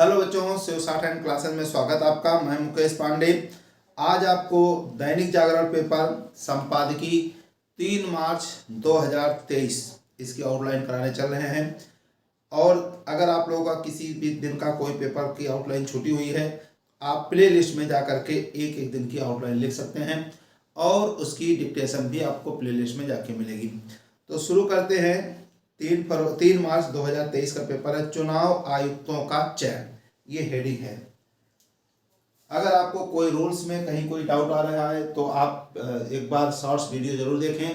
Hello बच्चों, शिव साठ and classes में स्वागत आपका। मैं मुकेश पांडे। आज आपको दैनिक जागरण पेपर संपादकीय 3 मार्च 2023 इसकी आउटलाइन कराने चल रहे हैं। और अगर आप लोगों का किसी भी दिन का कोई पेपर की आउटलाइन छूटी हुई है, आप प्ले लिस्ट में जा करके एक एक दिन की आउटलाइन लिख सकते हैं और उसकी डिक्टेशन भी आपको प्ले लिस्ट में जाके मिलेगी। तो शुरू करते हैं। 3 मार्च 2023 का पेपर है, चुनाव आयुक्तों का चयन। ये हेडिंग है। अगर आपको कोई रूल्स में कहीं कोई डाउट आ रहा है तो आप एक बार शॉर्ट्स वीडियो जरूर देखें।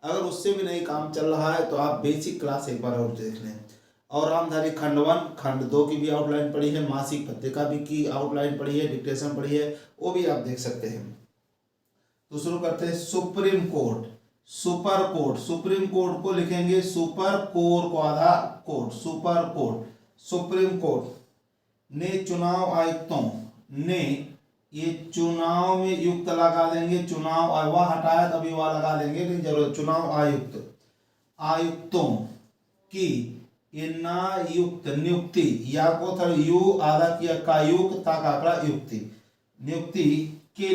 अगर उससे भी नहीं काम चल रहा है तो आप बेसिक क्लास एक बार और देख लें। और रामधारी खंड 1 खंड 2 की भी आउटलाइन पढ़ी है, मासिक पत्रिका भी की आउटलाइन पढ़ी है, डिक्टेशन पढ़ी है, वो भी आप देख सकते हैं। तो शुरू करते हैं। Supreme court, super court, supreme court को लिखेंगे सुपर कोर को आधा court, super court. Supreme court ने चुनाव आयुक्तों ने, ये चुनाव में युक्त लगा देंगे, चुनाव वह हटाया तभी वह लगा देंगे, नहीं जरूरत। चुनाव आयुक्त, आयुक्तों की, ये ना युक्त नियुक्ति, या को थोड़ा यू आधा किया का युक्त ता का युक्ति, नियुक्ति के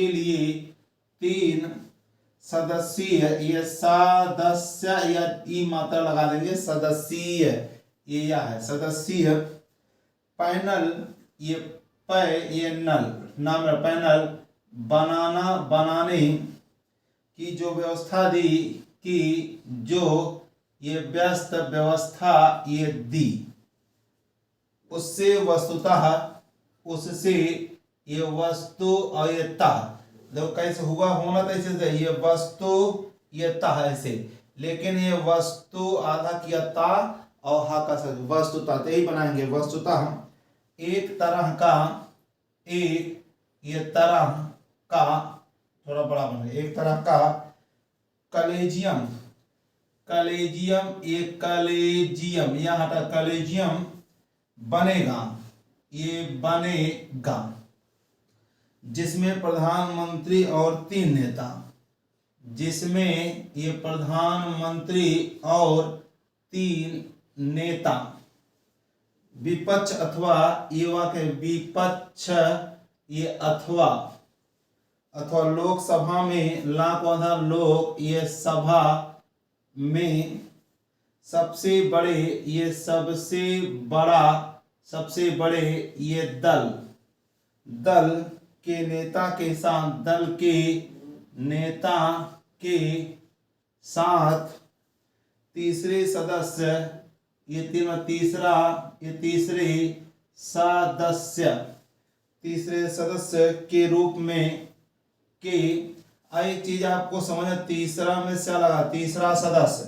लिए 3 सदस्यीय, ये सदस्य या ई मात्रा लगा देंगे, सदस्यीय ये या है सदस्यीय पैनल, ये ये नल नाम है, पैनल बनाने की जो व्यवस्था दी, कि जो ये व्यस्त व्यवस्था ये दी, उससे वस्तुतः, उससे ये वस्तु और ये ता, देखो कैसे हुआ होना, तो ऐसे ये वस्तु ये ता ऐसे, लेकिन ये वस्तु आधा किया ता और हा का वस्तुतः, यही बनाएंगे वस्तुतः एक तरह का, एक ये तरह का, थोड़ा बड़ा बन गया, एक तरह का कलेजियम, कलेजियम एक कलेजियम, यहाँ हटा कलेजियम बनेगा, ये बनेगा, जिसमें प्रधानमंत्री और 3 नेता, जिसमें ये प्रधानमंत्री और 3 नेता, विपक्ष अथवा ये वाक्य विपक्ष, ये अथवा लोकसभा में, लाख आधा लोक, ये सभा में सबसे बड़े, ये सबसे बड़ा, सबसे बड़े ये दल के नेता के साथ, दल के नेता के साथ तीसरे सदस्य, ये तीसरा, ये तीसरे सदस्य के रूप में, के एक चीज आपको समझना, तीसरा में क्या लगा, तीसरा सदस्य,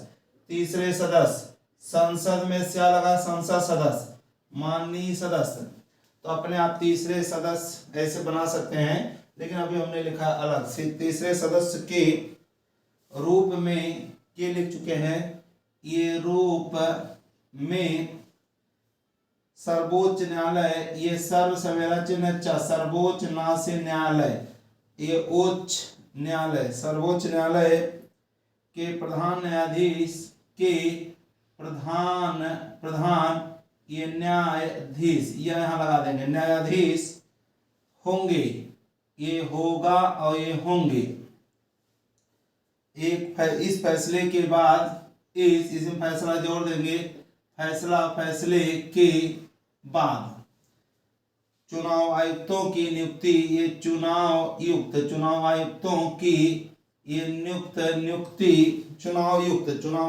तीसरे सदस्य, संसद में क्या लगा, संसद सदस्य, माननीय सदस्य, तो अपने आप तीसरे सदस्य ऐसे बना सकते हैं, लेकिन अभी हमने लिखा अलग से, तीसरे सदस्य के रूप में के लिख चुके हैं, ये रूप में सर्वोच्च न्यायालय, ये सर्व सवेरा चिन्ह सर्वोच्च ना से न्यायालय, ये उच्च न्यायालय, सर्वोच्च न्यायालय के प्रधान न्यायाधीश के प्रधान ये न्यायाधीश, यह यहाँ लगा देंगे, न्यायाधीश होंगे, ये होगा और ये होंगे। इस फैसले के बाद, इसमें फैसला जोड़ देंगे, फैसले के बाद चुनाव आयुक्तों की नियुक्ति, ये चुनाव आयुक्तों की ये नियुक्ति, चुनाव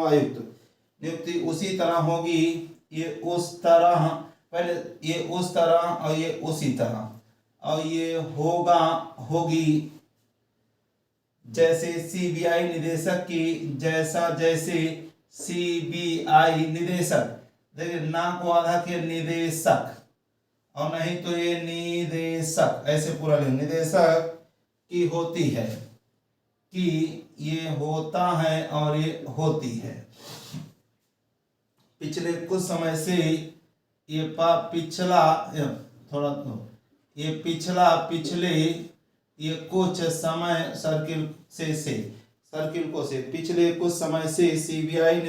आयुक्त नियुक्ति उसी तरह होगी, ये उस तरह, पहले ये उस तरह और ये उसी तरह, और ये होगी जैसे सीबीआई निदेशक की, जैसे सीबीआई निदेशक, देखिए ना को आधा के निदेशक, और नहीं तो ये निदेशक, ऐसे पूरा निदेशक की होती है, कि ये होता है और ये होती है। पिछले कुछ समय से ये पिछला, थोड़ा तो ये पिछले ये कुछ समय पिछले कुछ समय से सीबीआई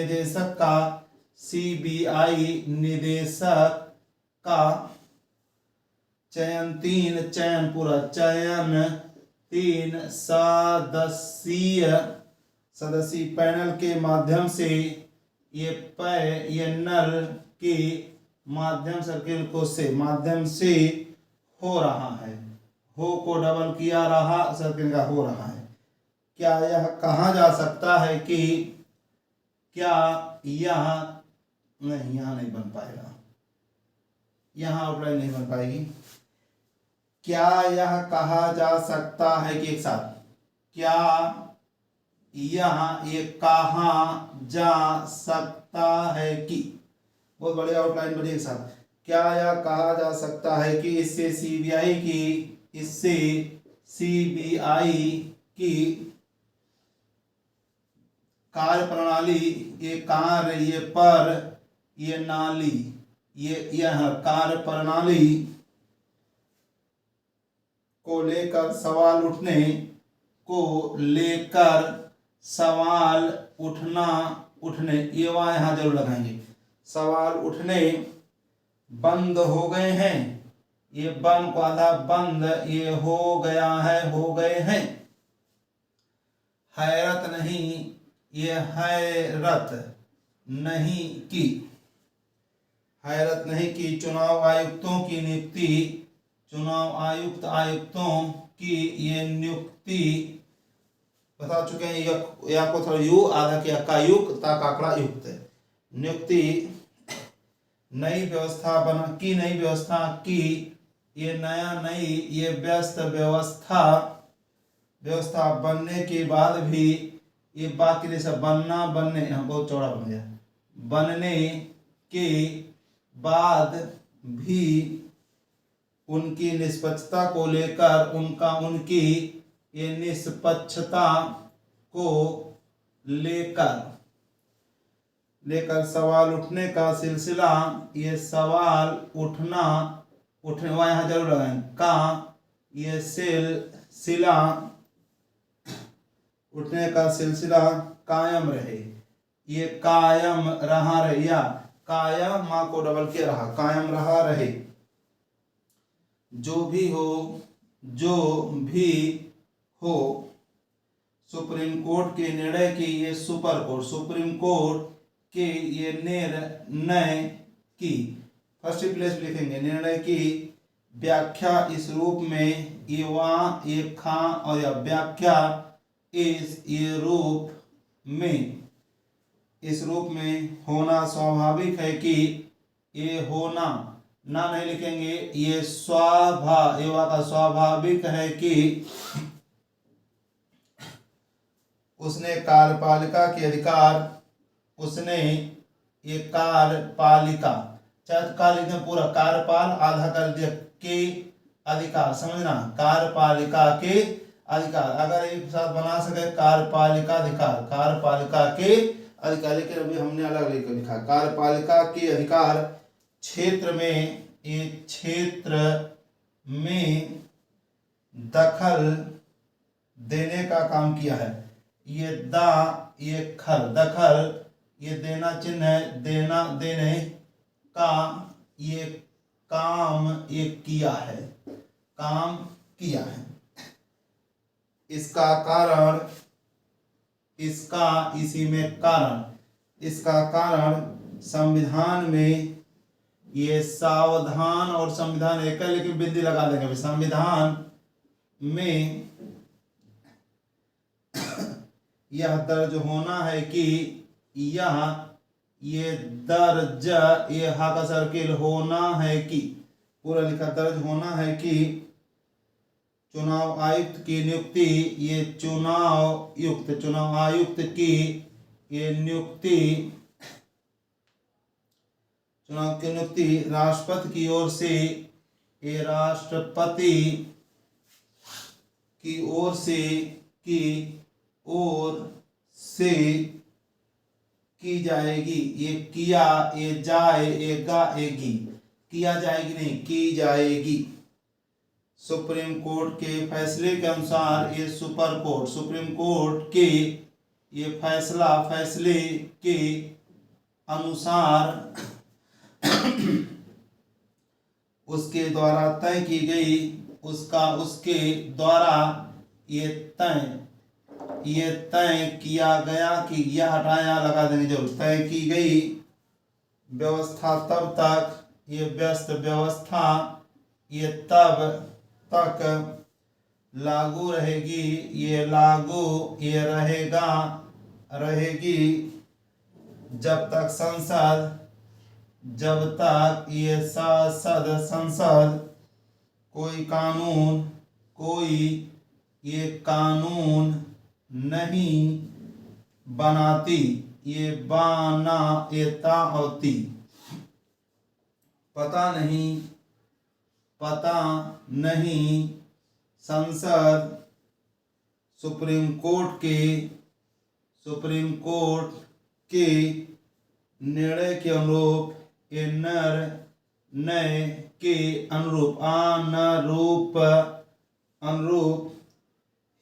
निदेशक का चयन 3 चयन पूरा चयन 3 सदस्यीय पैनल के माध्यम से ये नल के माध्यम सर्किल को से माध्यम से हो रहा है। हो को डबल किया रहा सर्किल का हो रहा है। क्या यह कहा जा सकता है कि क्या यह नहीं, यहाँ नहीं बन पाएगा, यहाँ आउटलाइन नहीं बन पाएगी। क्या यह कहा जा सकता है कि एक साथ, क्या यह ये कहा जा सकता है कि, बहुत बढ़िया आउटलाइन बनी एक साथ। क्या यह कहा जा सकता है कि इससे सीबीआई की कार्य प्रणाली, ये कार्य, ये पर, ये नाली, यह कार्य प्रणाली को लेकर सवाल उठने ये वहाँ यहाँ जरूर लगाएंगे। सवाल उठने बंद हो गए हैं, ये बंद को आधा बंद, ये हो गया है, हो गए हैं। हैरत नहीं, ये हैरत नहीं की, हैरत नहीं की चुनाव आयुक्तों की नियुक्ति, चुनाव आयुक्तों की ये नियुक्ति बता चुके हैं। या को थोड़ा यू आधा किया का युक्त ता काकड़ा युक्त नियुक्ति नई व्यवस्था की ये नया नई ये व्यस्त व्यवस्था बनने के बाद भी ये बाकी जैसा बनने बहुत चौड़ा बन गया, बनने के बाद भी उनकी निष्पक्षता को लेकर उनकी ये निष्पक्षता को लेकर सवाल उठने का सिलसिला, ये सवाल उठने वहाँ यहाँ जरूर लगाएं का ये सिलसिला उठने का सिलसिला कायम रहे, ये कायम रहा रहे, या कायम माँ को डबल किया रहा, कायम रहा रहे। जो भी हो सुप्रीम कोर्ट के निर्णय की ये सुप्रीम कोर्ट के ये निर्णय की फर्स्ट प्लेस लिखेंगे, निर्णय की व्याख्या इस रूप में ये खा और या व्याख्या इस रूप में होना स्वाभाविक है कि ये होना ना नहीं लिखेंगे, ये स्वाभाविक है कि उसने कार्यपालिका के अधिकार, उसने ये कार्यपालिका चाहे पूरा कार्यपाल आधा कर दिया के अधिकार, समझना कार्यपालिका के अधिकार, अगर एक साथ बना सके कार्यपालिका के अधिकार, लेकिन अभी हमने अलग लेकर लिखा कार्यपालिका के अधिकार क्षेत्र में दखल देने का काम किया है। ये दखल ये देना चिन्ह है, देने का ये काम ये किया है। इसका कारण संविधान में ये सावधान और संविधान एक है, लेकिन बिंदी लगा देंगे। संविधान में यह दर्ज होना है कि ये दर्ज ये हा का सर्किल होना है कि पूरा लिखा दर्ज होना है कि चुनाव आयुक्त की नियुक्ति, ये चुनाव आयुक्त की ये नियुक्ति, चुनाव की नियुक्ति राष्ट्रपति की ओर से, ये राष्ट्रपति की ओर से की जाएगी। ये किया ये जाएगा एगी, किया जाएगी नहीं की जाएगी। सुप्रीम कोर्ट के फैसले के अनुसार ये सुप्रीम कोर्ट के ये फैसले के अनुसार उसके द्वारा तय की गई, उसके द्वारा ये तय किया गया कि यह हटाया लगा देंगे जरूर, तय की गई व्यवस्था तब तक, ये व्यस्त व्यवस्था ये तब तक लागू रहेगी, ये रहेगी जब तक संसद कोई ये कानून नहीं बनाती, ये ता होती, पता नहीं संसद सुप्रीम कोर्ट के निर्णय के अनुरूप, ये निर्णय के अनुरूप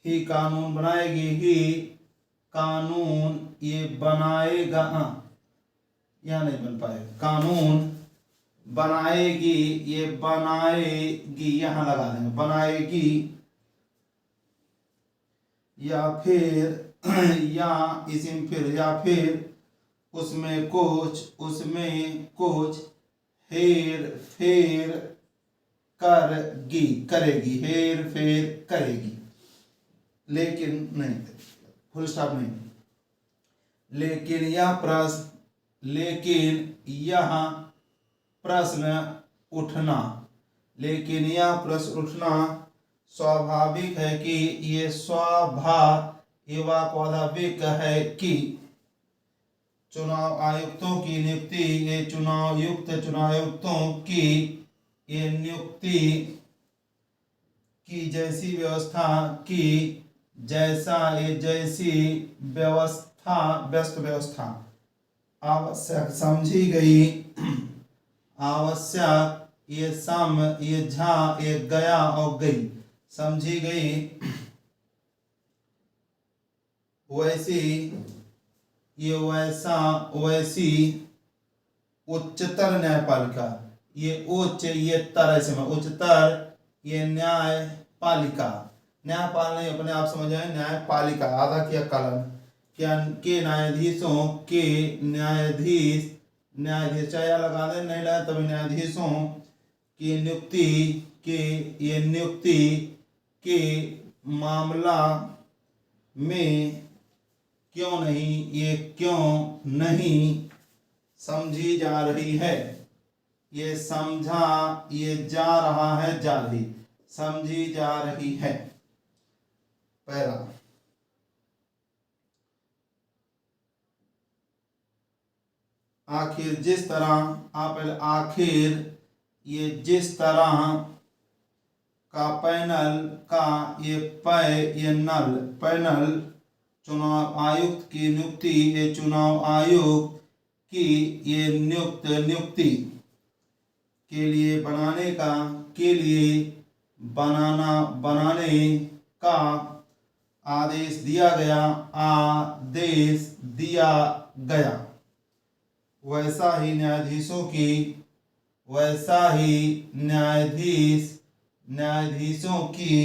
ही कानून ये बनाएगा, या नहीं बन पाएगा, कानून बनाएगी, ये बनाएगी यहाँ लगा देंगे, बनाएगी, या फिर उसमें कुछ हेर फेर करेगी, लेकिन नहीं, फुल स्टॉप नहीं, लेकिन यह प्रश्न उठना स्वाभाविक है कि ये स्वाभाविक है कि चुनाव आयुक्तों की नियुक्ति, ये चुनायुक्तों की ये नियुक्ति की जैसी व्यवस्था आवश्यक समझी गई, आवश्यक ये गया और गई समझी गई, वैसी उच्चतर न्यायपालिका, ये उच्च ये तरह से उच्चतर ये न्यायपालिका, न्यायपाल नहीं अपने आप समझ आए, न्यायपालिका आधा किया कलन के न्यायाधीशों के न्यायाधीश चाहे लगा दे, नहीं लगा तभी न्यायाधीशों की नियुक्ति के मामला में क्यों नहीं समझी जा रही है, ये समझी जा रही है। पहला, आखिर जिस तरह का पैनल चुनाव आयुक्त की नियुक्ति, ये चुनाव आयुक्त की ये नियुक्ति के लिए बनाने का आदेश दिया गया, वैसा ही न्यायाधीशों की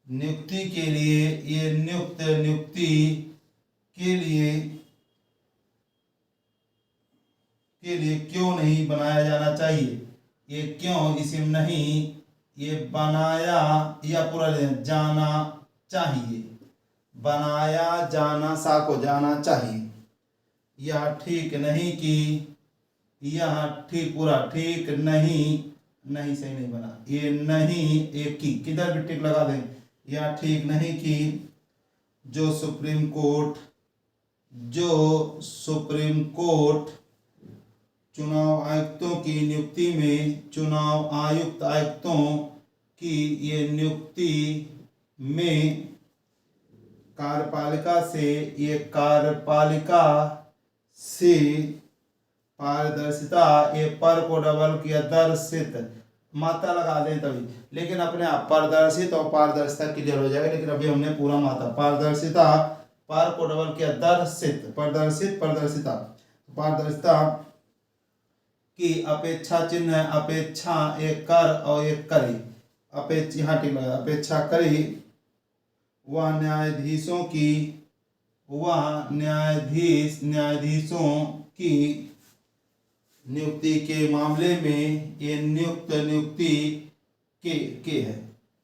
नियुक्ति के लिए ये नियुक्ति के लिए क्यों नहीं बनाया जाना चाहिए, ये क्यों इसमें नहीं ये बनाया या पूरा जाना चाहिए, बनाया जाना सा को जाना चाहिए, यह ठीक नहीं कि यह ठीक पूरा ठीक नहीं सही नहीं बना, ये नहीं एक की किधर भी टिक लगा दें, यह ठीक नहीं कि जो सुप्रीम कोर्ट चुनाव आयुक्तों की नियुक्ति में चुनाव आयुक्तों की ये नियुक्ति में कार्यपालिका से पारदर्शिता, ये पर को डबल किया दर्शित मात्रा लगा दें तभी, लेकिन अपने आप पारदर्शित और पारदर्शिता क्लियर हो जाएगा, लेकिन अभी हमने पूरा मात्रा पारदर्शिता पर को डबल किया दर्शित, पारदर्शिता की अपेक्षा चिन्ह है, अपेक्षा एक कर और एक करे, अपेक्षा यहाँ टिक लगा, अपेक्षा करे वह न्यायाधीशों की नियुक्ति के मामले में ये नियुक्ति के है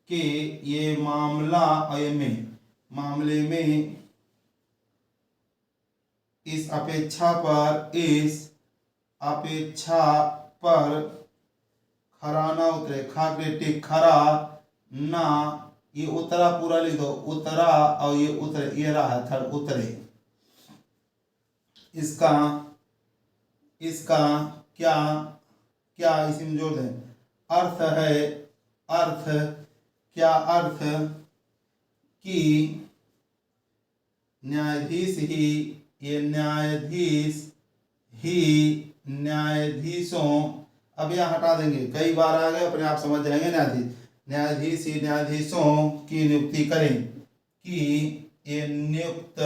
कि ये मामला और ये में मामले में इस अपेक्षा पर खरा ना उतरे, खा के टिक खरा ना, ये उतरा पूरा लिख दो, उतरा और ये उतरे, ये रहा थर्ड उतरे। इसका क्या क्या इसमें जोड़ दें, अर्थ है, क्या अर्थ कि न्यायाधीशों, अब यह हटा देंगे, कई बार आ गए अपने आप समझ जाएंगे। न्यायाधीशों की नियुक्ति करें कि ये नियुक्त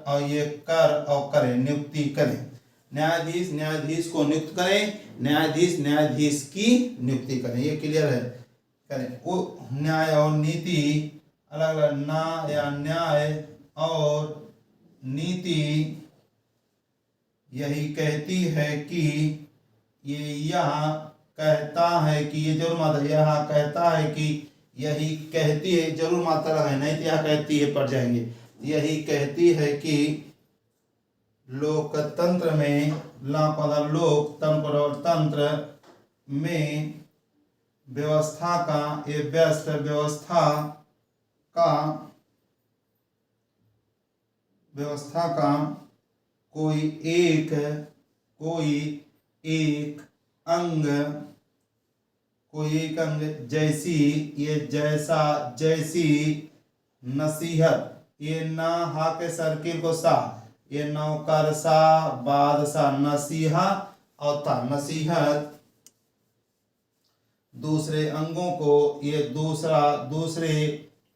और ये कर और करें, नियुक्ति करें। न्यायाधीश को नियुक्त करें, न्यायाधीश की नियुक्ति करें, ये क्लियर है। करें वो न्याय और नीति अलग अलग, ना या न्याय और नीति यही कहती है कि ये यहाँ कहता है कि, ये जरूर मात्रा, यहाँ कहता है कि, यही कहती है, जरूर मात्रा लगाए, नहीं तो यहाँ कहती है पढ़ जाएंगे, यही कहती है कि लोकतंत्र में लोकतंत्र में व्यवस्था का, ये व्यस्त व्यवस्था का कोई एक अंग जैसी नसीहत, ये ना हा के सर्किल को सा, ये नौकर सा बादशाह, नसीहा और ता, नसीहत दूसरे अंगों को, ये दूसरे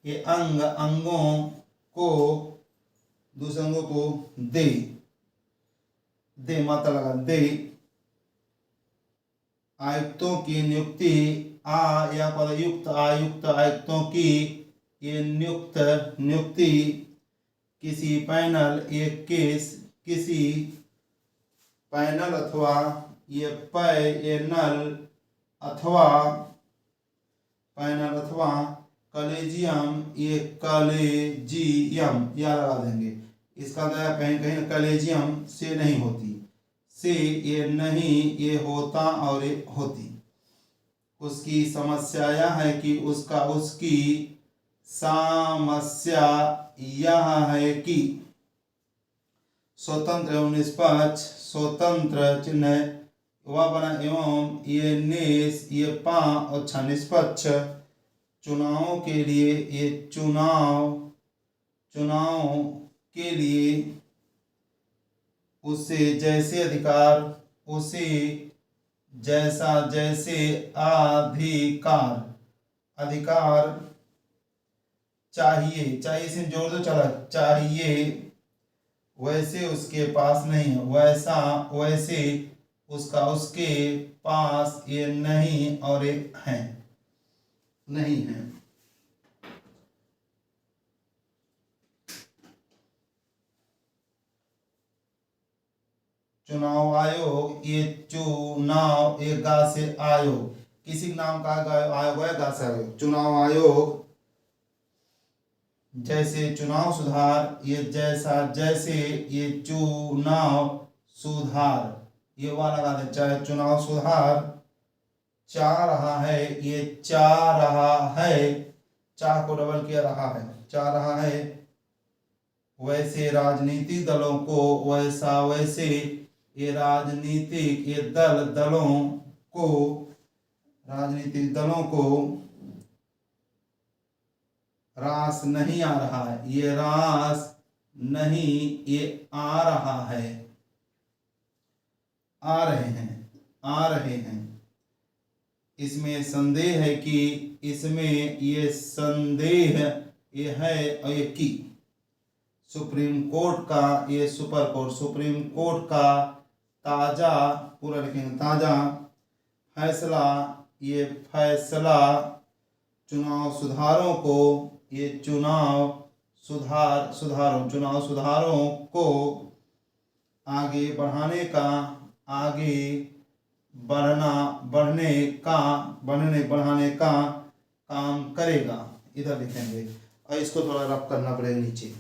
ये अंगों को दे मात्रा लगा, दे आयुक्तों की नियुक्ति, या पद युक्त, आयुक्तों की ये नियुक्ति किसी पैनल अथवा ये पैनल अथवा कॉलेजियम, ये कॉलेजियम या लगा देंगे, इसका कहीं कहीं कॉलेजियम से नहीं होती, से ये नहीं, ये होता और ये होती। उसकी समस्या यह है कि उसकी समस्या यह है कि स्वतंत्र एवं निष्पक्ष, स्वतंत्र चिन्ह वह बना एवं ये नेस, ये पा और छ निष्पक्ष चुनावों के लिए, ये चुनाव के लिए उससे जैसे अधिकार, उसे जैसे अधिकार चाहिए से जोड़ दो, चला चाहिए वैसे उसके पास नहीं है, वैसे उसके पास ये नहीं और एक है, नहीं है। चुनाव आयोग, ये चुनाव एक गा से आयोग, किसी नाम का आयोग है, गा से आयोग, चुनाव आयोग जैसे चुनाव सुधार, ये जैसे ये चुनाव सुधार, ये वाला लगा दे, चाहे चुनाव सुधार चाह रहा है, ये चाह रहा है, चाह को डबल किया रहा है, चाह रहा है, वैसे राजनीतिक दलों को, वैसे ये राजनीतिक ये राजनीतिक दलों को रास नहीं आ रहा है, ये रास नहीं, ये आ रहा है, आ रहे हैं। इसमें संदेह है कि, इसमें ये संदेह ये है और ये की, सुप्रीम कोर्ट का, ये सुप्रीम कोर्ट का ताजा, पूरा लिखेंगे, ताजा फैसला, ये फैसला चुनाव सुधारों को, ये चुनाव सुधारों को आगे बढ़ाने का, आगे बढ़ाने का काम करेगा। इधर लिखेंगे और इसको थोड़ा रफ करना पड़ेगा नीचे।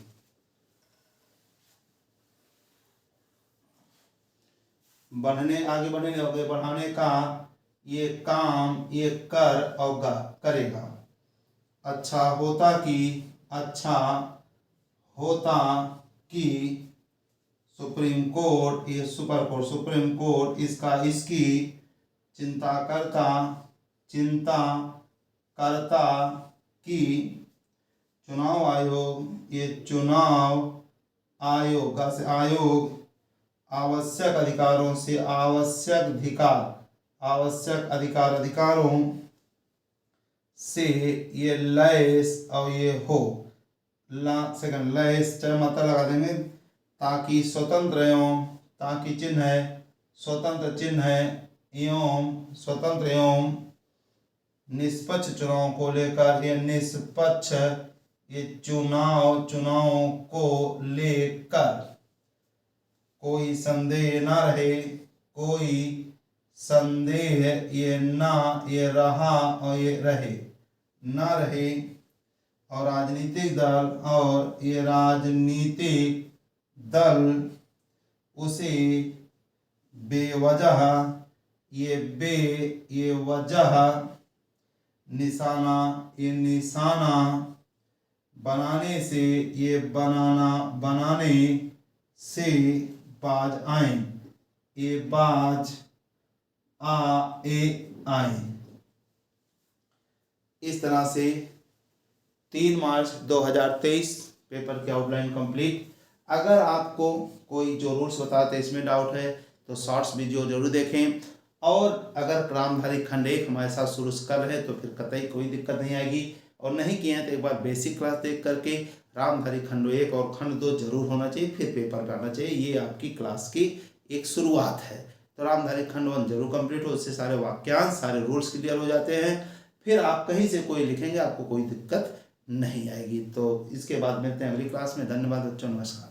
आगे बढ़ाने का ये काम, ये कर और करेगा। अच्छा होता कि सुप्रीम कोर्ट, ये सुप्रीम कोर्ट इसकी चिंता करता कि चुनाव आयोग, ये चुनाव आयोग आवश्यक अधिकारों से ये लैस और ये हो। लैस मात्रा लगा देंगे, ताकि स्वतंत्र चिन्ह एवं निष्पक्ष चुनाव को लेकर, ये निष्पक्ष, ये चुनाव को लेकर कोई संदेह न रहे, ये रहा और ये रहे, न रहे। और राजनीतिक दल उसे बेवजह, ये वजह निशाना बनाने से बाज आए, ये बाज आए। इस तरह से 3 मार्च 2023 पेपर की आउटलाइन कंप्लीट। अगर आपको कोई जो रूल्स बताते हैं इसमें डाउट है तो शॉर्ट्स वीडियो जरूर देखें। और अगर रामधारी खंड 1 हमारे साथ शुरू कर रहे हैं तो फिर कतई कोई दिक्कत नहीं आएगी, और नहीं किए हैं तो एक बार बेसिक क्लास देख करके रामधारी खंड 1 और खंड 2 जरूर होना चाहिए, फिर पेपर करना चाहिए। ये आपकी क्लास की एक शुरुआत है। तो रामधारी खंड 1 जरूर कंप्लीट हो, उससे सारे वाक्यांश, सारे रूल्स क्लियर हो जाते हैं। फिर आप कहीं से कोई लिखेंगे आपको कोई दिक्कत नहीं आएगी। तो इसके बाद मिलते हैं अगली क्लास में। धन्यवाद बच्चों, नमस्कार।